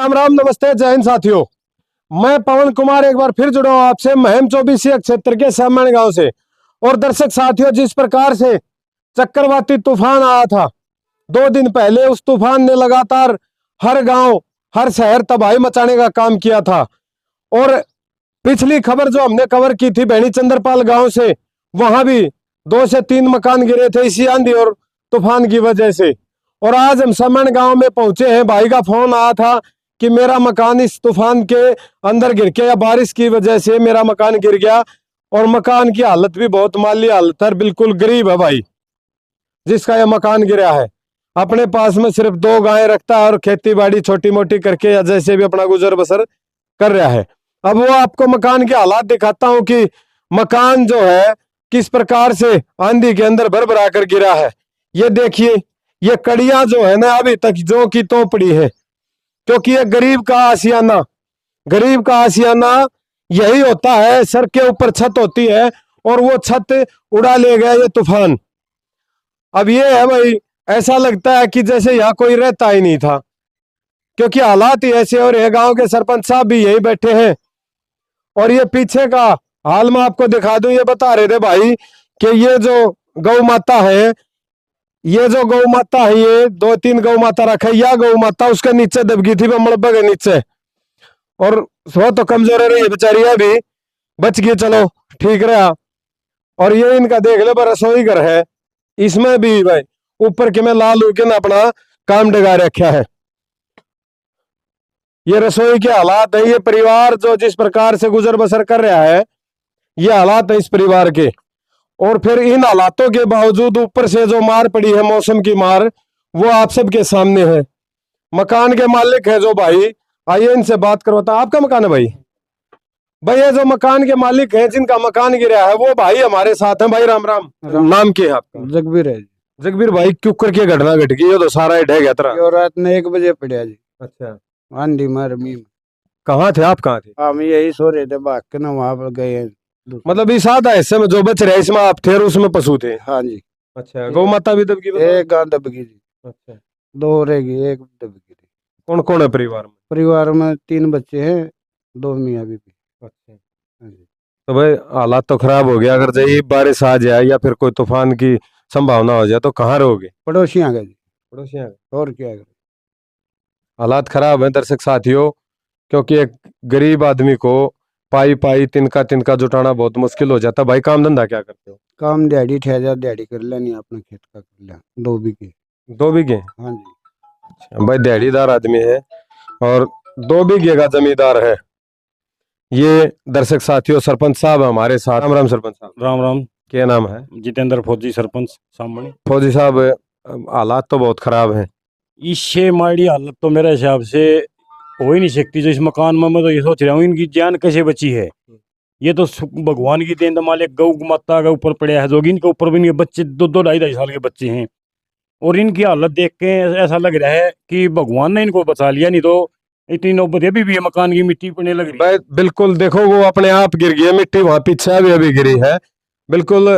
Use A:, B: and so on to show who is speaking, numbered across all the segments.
A: राम राम, नमस्ते, जय हिंद साथियों। मैं पवन कुमार एक बार फिर जुड़ा हूं आपसे महम 24 क्षेत्र के सामण गांव से। और दर्शक साथियों, जिस प्रकार से चक्रवाती तूफान आया था 2 दिन पहले, उस तूफान ने लगातार हर गांव हर शहर तबाही मचाने का काम किया था। और पिछली खबर जो हमने कवर की थी भैनी चंद्रपाल गांव से, वहां भी 2 से 3 मकान गिरे थे इसी आंधी और तूफान की वजह से। और आज हम समण गांव में पहुंचे हैं। भाई का फोन आया था कि मेरा मकान इस तूफान के अंदर गिर के, या बारिश की वजह से मेरा मकान गिर गया। और मकान की हालत भी बहुत माली हालत है, बिल्कुल गरीब है भाई जिसका यह मकान गिरा है। अपने पास में सिर्फ 2 गायें रखता है और खेती बाड़ी छोटी मोटी करके या जैसे भी अपना गुजर बसर कर रहा है। अब वो आपको मकान के हालात दिखाता हूं कि मकान जो है किस प्रकार से आंधी के अंदर भरभरा कर गिरा है। ये देखिए, ये कड़ियां जो है ना अभी तक जो की तो पड़ी है, क्योंकि ये गरीब का आशियाना यही होता है। सर के ऊपर छत होती है और वो छत उड़ा ले गया ये तूफान। अब ये है भाई, ऐसा लगता है कि जैसे यहाँ कोई रहता ही नहीं था, क्योंकि हालात ही ऐसे। और ये गांव के सरपंच साहब भी यही बैठे हैं। और ये पीछे का हाल मैं आपको दिखा दूं। ये बता रहे थे भाई कि ये जो गौ माता है, ये 2-3 गौ माता रखा है। यह गौ माता उसके नीचे दब गई थी, मलबे के नीचे। और वो तो कमजोर है रही बेचारी, अभी बच गई, चलो ठीक रहा। और ये इनका देख ले रसोई घर है, इसमें भी भाई ऊपर के में लाल होके ना अपना काम डगा रखा है। ये रसोई के हालात है। ये परिवार जो जिस प्रकार से गुजर बसर कर रहा है, ये हालात है इस परिवार के। और फिर इन हालातों के बावजूद ऊपर से जो मार पड़ी है, मौसम की मार, वो आप सबके सामने है। मकान के मालिक है जो भाई, आइए इनसे बात करवाता। आपका मकान है भाई? भाई ये जो मकान के मालिक है जिनका मकान गिरा है, वो भाई हमारे साथ हैं। भाई राम राम, नाम क्या है आपका?
B: जगबीर है जी।
A: जगबीर भाई, क्यों करके घटना घट गई? ये तो सारा ढह गया था।
B: ये रात में 1 बजे पड़ा जी।
A: अच्छा,
B: आंधी मार मी।
A: कहाँ थे आप? कहाँ थे?
B: हम यही सो रहे थे, भाग के ना वहां पर गए।
A: मतलब इस आधा हिस्से में जो बच रहे इसमें आप थे और उसमें पशु थे?
B: हाँ जी।
A: अच्छा, गौ माता भी दबगी?
B: एक गां दबगी जी।
A: अच्छा,
B: 2 रहेगी, 1 दबगी।
A: कौन कौन है परिवार में?
B: परिवार में 3 बच्चे हैं, 2 मियाँ बीवी।
A: अच्छा,
B: हाँ जी।
A: तो भाई हालात तो खराब हो गया। अगर जय बारिश आ जाए या फिर कोई तूफान की संभावना हो जाए तो कहाँ रहोगे?
B: पड़ोसी आ गए जी।
A: पड़ोसी आ गए।
B: और क्या करें?
A: हालात खराब हैं दर्शक साथियों, क्योंकि एक गरीब आदमी को पाई पाई तिनका जुटाना बहुत मुश्किल हो जाता। भाई काम धंधा क्या करते हो?
B: काम दिहाड़ी ठहरा, दिहाड़ी कर लेनी, अपने खेत का कर लिया। 2 बीघे।
A: 2 बीघे?
B: हाँ जी।
A: अच्छा, भाई दिहाड़ीदार आदमी है और 2 बीघे का जमींदार है। ये दर्शक साथियों सरपंच साहब हमारे साथ। राम राम सरपंच साहब।
C: राम राम।
A: क्या नाम है?
C: जितेंद्र फौजी, सरपंच सामने।
A: फौजी साहब, हालात तो बहुत खराब हैं।
C: इससे माड़ी हालत तो मेरे हिसाब से हो ही नहीं सकती। जो इस मकान में मैं तो ये सोच रहा हूँ इनकी जान कैसे बची है। ये तो भगवान की देन मालिक गौ माता के ऊपर पड़े है, जो इनके ऊपर भी इनके बच्चे 2-2, 2.5 साल के बच्चे हैं। और इनकी हालत देख के ऐसा लग रहा है कि भगवान ने इनको बचा लिया, नहीं तो इतनी नौबत अभी भी है। मकान की मिट्टी पड़ने लग रही है।
A: बिल्कुल, देखो वो अपने आप गिर गई है, मिट्टी वहां पीछे अभी गिरी है। बिल्कुल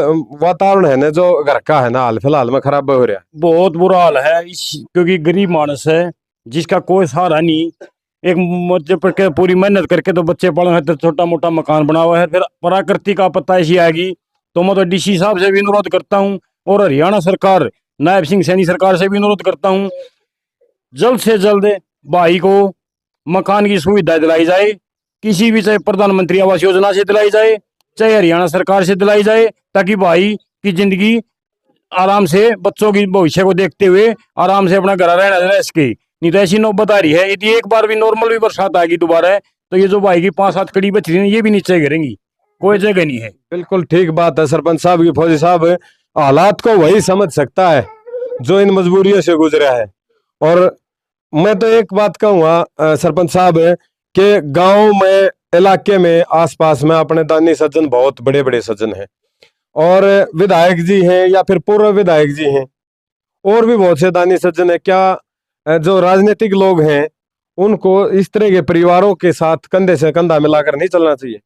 A: वातावरण है ना जो घर का है ना हाल फिलहाल में खराब हो रहा है।
C: बहुत बुरा हाल है क्योंकि गरीब मानस है जिसका कोई सहारा नहीं। एक जब पूरी मेहनत करके तो बच्चे पढ़े हैं, तो छोटा मोटा मकान बना हुआ है। फिर प्रकृति का आपत्ति ऐसी आएगी तो मैं तो डीसी साहब से भी अनुरोध करता हूँ और हरियाणा सरकार नायब सिंह सैनी सरकार से भी अनुरोध करता हूँ, जल्द से जल्द भाई को मकान की सुविधा दिलाई जाए। किसी भी, चाहे प्रधानमंत्री आवास योजना से दिलाई जाए, चाहे हरियाणा सरकार से दिलाई जाए, ताकि भाई की जिंदगी आराम से, बच्चों की भविष्य को देखते हुए आराम से अपना घर रहना रह सके। नहीं तो ऐसी नौबत आ रही है, यदि एक बार भी नॉर्मल भी बरसात आएगी दोबारा, तो ये जो भाई की 5-7 कड़ी बच रही है ये भी नीचे गिरेंगी, कोई जगह नहीं है।
A: बिल्कुल ठीक बात है सरपंच साहब की। फौजी साहब, हालात को वही समझ सकता है जो इन मजबूरियों से गुजरा है। और मैं तो एक बात कहूँगा सरपंच साहब कि गांव में, इलाके में, आसपास में अपने दानी सज्जन बहुत बड़े बड़े सज्जन हैं और विधायक जी हैं या फिर पूर्व विधायक जी हैं, और भी बहुत से दानी सज्जन है। क्या जो राजनीतिक लोग हैं उनको इस तरह के परिवारों के साथ कंधे से कंधा मिलाकर नहीं चलना चाहिए?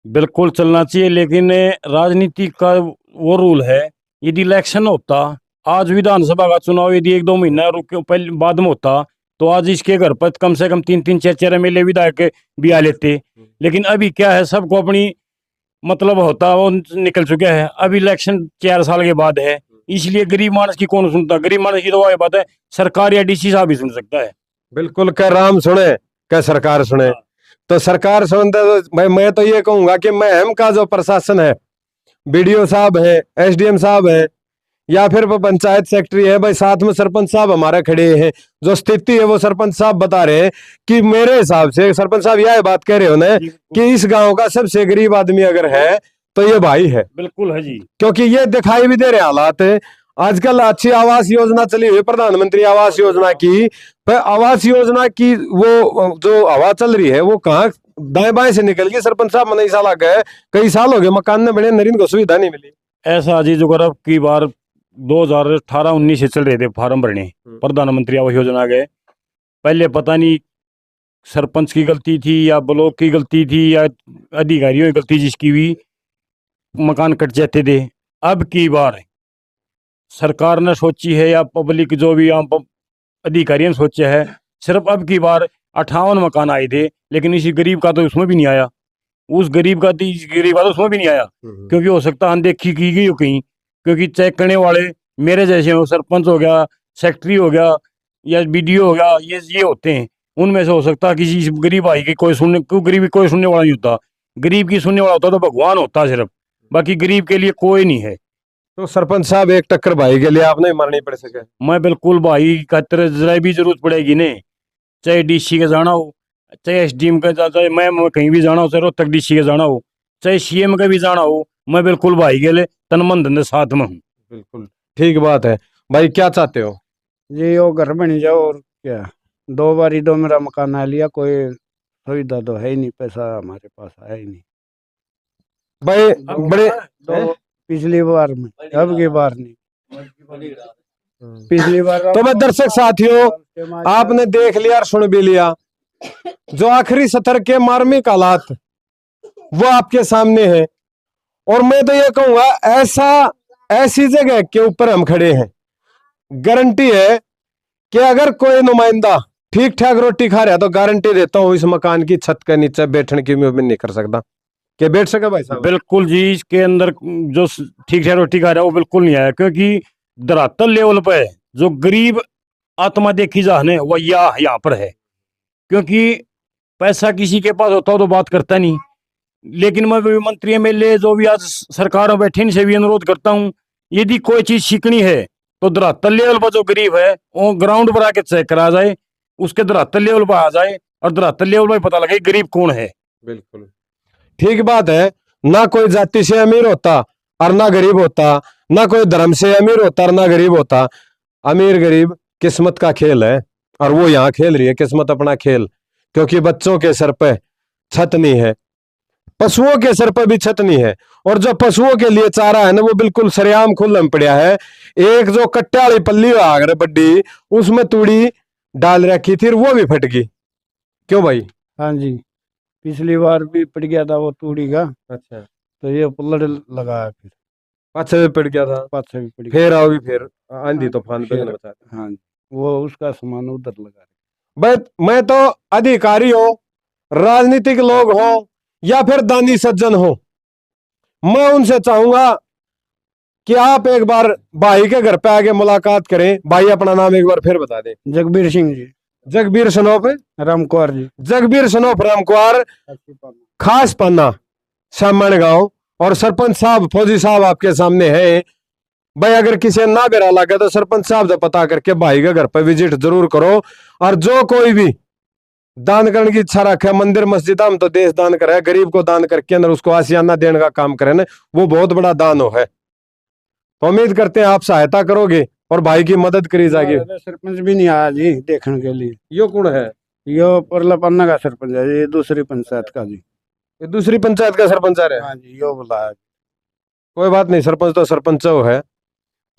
C: बिल्कुल चलना चाहिए, लेकिन राजनीति का वो रूल है, यदि इलेक्शन होता, आज विधानसभा का चुनाव यदि 1-2 महीना रुके पहले बाद में होता, तो आज इसके घर पर कम से कम 3-3 4-4 एमएलए विधायक भी आ लेते। लेकिन अभी क्या है, सबको अपनी मतलब होता वो निकल चुका है। अभी इलेक्शन 4 साल के बाद है, इसलिए गरीब मानस की कौन सुनता। गरीब मानस की तो वही बात है, सरकार या डीसी साहब ही सुन सकता है।
A: बिल्कुल, क्या राम सुने क्या सरकार सुने। तो सरकार सुनते तो मैं तो ये कहूंगा कि महम का जो प्रशासन है, बीडीओ साहब है, एसडीएम साहब है, या फिर वो पंचायत सेक्रेटरी है, भाई साथ में सरपंच साहब हमारे खड़े हैं, जो स्थिति है वो सरपंच साहब बता रहे हैं कि मेरे हिसाब से सरपंच साहब यह बात कह रहे हो ना कि इस गांव का सबसे गरीब आदमी अगर है तो ये भाई है।
C: बिल्कुल है जी,
A: क्योंकि ये दिखाई भी दे रहे हालात है। आजकल अच्छी आवास योजना चली हुई, प्रधानमंत्री आवास योजना की, पर आवास योजना की वो जो हवा चल रही है वो कहाँ दाएं बाएं से निकल गई। सरपंच साहब मनी साल आ गए, कई साल हो गए मकान में बने, नरीन को सुविधा नहीं मिली।
C: ऐसा जी जो अब की बार 2018-19 से चल रहे थे फार्म भरने, प्रधानमंत्री आवास योजना गए। पहले पता नहीं सरपंच की गलती थी या ब्लॉक की गलती थी या अधिकारियों की गलती, जिसकी भी मकान कट जाते थे। अब की बार सरकार ने सोची है या पब्लिक जो भी आम अधिकारियों ने सोचा है, सिर्फ अब की बार 58 मकान आए थे, लेकिन इसी गरीब का तो उसमें भी नहीं आया, उस गरीब का तो उसमें भी नहीं आया। क्योंकि हो सकता है अनदेखी की गई हो कहीं, क्योंकि चेक करने वाले मेरे जैसे हो, सरपंच हो गया, सेक्रेटरी हो गया या बीडीओ हो गया, ये होते हैं। उनमें से हो सकता है किसी गरीब भाई की कोई सुनने, क्यों गरीब कोई सुनने वाला नहीं होता। गरीब की सुनने वाला होता तो भगवान होता सिर्फ, बाकी गरीब के लिए कोई नहीं है।
A: तो सरपंच साहब एक टक्कर भाई के लिए आप नहीं मरनी पड़ सके।
C: मैं बिल्कुल भाई का तरह जरा भी जरूरत पड़ेगी ने, चाहे डीसी का जाना हो, चाहे एसडीएम का, चाहे मैं कहीं भी जाना हो, चाहे रोहतक डीसी का जाना हो, चाहे सीएम का भी जाना हो, मैं बिल्कुल भाई के लिए तन मन धन साथ में हूँ।
A: बिल्कुल ठीक बात है भाई, क्या चाहते हो?
B: जी वो घर बन जाओ और क्या। 2 बारी 2 मेरा मकान आ लिया, कोई सुविधा तो है ही नहीं, पैसा हमारे पास है ही नहीं।
A: भाई बड़े
B: तो पिछली बार में, अब की बार नहीं, पिछली बार।
A: तो मैं दर्शक साथियों, आपने देख लिया और सुन भी लिया, जो आखिरी सत्र के मार्मिक हालात वो आपके सामने है। और मैं तो ये कहूंगा ऐसी जगह के ऊपर हम खड़े हैं, गारंटी है कि अगर कोई नुमाइंदा ठीक ठाक रोटी खा रहा है तो गारंटी देता हूं इस मकान की छत के नीचे बैठने की उम्मीद नहीं कर सकता। क्या बैठ सके भाई साहब?
C: बिल्कुल जी, इसके अंदर जो ठीक ठाक रोटी खा रहा है वो बिल्कुल नहीं आया, क्योंकि धरातल लेवल पे जो गरीब आत्मा देखी जाने वो यहाँ पर है। क्योंकि पैसा किसी के पास होता हो तो बात करता नहीं, लेकिन मैं मंत्री एमएलए जो भी आज सरकार में बैठे इनसे भी अनुरोध करता हूँ, यदि कोई चीज सीखनी है तो धरातल लेवल पर जो गरीब है वो ग्राउंड पर आके चेक करा जाए, उसके धरातल लेवल पर आ जाए और धरातल लेवल पर पता लगे गरीब कौन है।
A: बिल्कुल ठीक बात है। ना कोई जाति से अमीर होता और ना गरीब होता, ना कोई धर्म से अमीर होता और ना गरीब होता। अमीर गरीब किस्मत का खेल है और वो यहाँ खेल रही है किस्मत अपना खेल। क्योंकि बच्चों के सर पे छत नहीं है, पशुओं के सर पर भी छत नहीं है, और जो पशुओं के लिए चारा है ना वो बिल्कुल सरेआम खुल्लम पड़ा है। एक जो कट्टे वाली पल्ली आगर बड्डी उसमें तूड़ी डाल रखी थी, वो भी फट गई। क्यों भाई?
B: हाँ जी, पिछली बार भी पड़ गया था वो तूड़ी का,
A: अच्छा,
B: तो ये पलड़ लगा, फिर
A: पाछे भी पड़ गया था,
B: पाछे भी पड़ गया।
A: फिर आओगी फिर आंधी तूफान पे
B: फिर-
A: बचा।
B: हाँ जी, वो उसका सामान उधर लगा।
A: मैं तो अधिकारी हो, राजनीतिक लोग हो या फिर दानी सज्जन हो, मैं उनसे चाहूंगा कि आप एक बार भाई के घर पे आके मुलाकात करें। भाई अपना नाम एक बार फिर बता दें।
B: जगबीर सिंह जी,
A: जगबीर सनोफ
B: रामकुआर जी,
A: जगबीर सनोफ रामकुआर, खास पन्ना, सामण गांव। और सरपंच साहब फौजी साहब आपके सामने है। भाई अगर किसी ना बेरा लगे तो सरपंच साहब से पता करके भाई के घर पे विजिट जरूर करो। और जो कोई भी दान करने की इच्छा रखे, मंदिर मस्जिद हम तो देश दान करे, गरीब को दान करके अंदर उसको आसियाना देने का काम करे ना, वो बहुत बड़ा दान हो है। तो उम्मीद करते हैं आप सहायता करोगे और भाई की मदद करी जाएगी।
B: सरपंच भी नहीं आया जी देखने के लिए।
A: यो कौन है?
B: यो परला पन्ना का सरपंच है, ये दूसरी पंचायत का जी।
A: ये दूसरी पंचायत का सरपंच है?
B: हाँ जी, यो बुलाया।
A: कोई बात नहीं, सरपंच तो सरपंच है।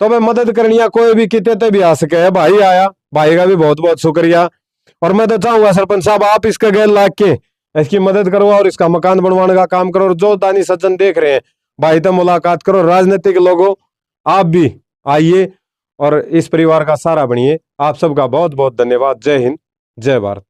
A: तो मैं मदद करनी है, कोई भी कितने भी आ सके। भाई आया, भाई का भी बहुत बहुत शुक्रिया। और मैं तो चाहूंगा सरपंच साहब आप इसका गैर लाग के इसकी मदद करो और इसका मकान बनवाने का काम करो। और जो दानी सज्जन देख रहे हैं भाई तो मुलाकात करो। राजनीतिक लोगों आप भी आइए और इस परिवार का सहारा बनिए। आप सबका बहुत बहुत धन्यवाद। जय हिंद, जय भारत।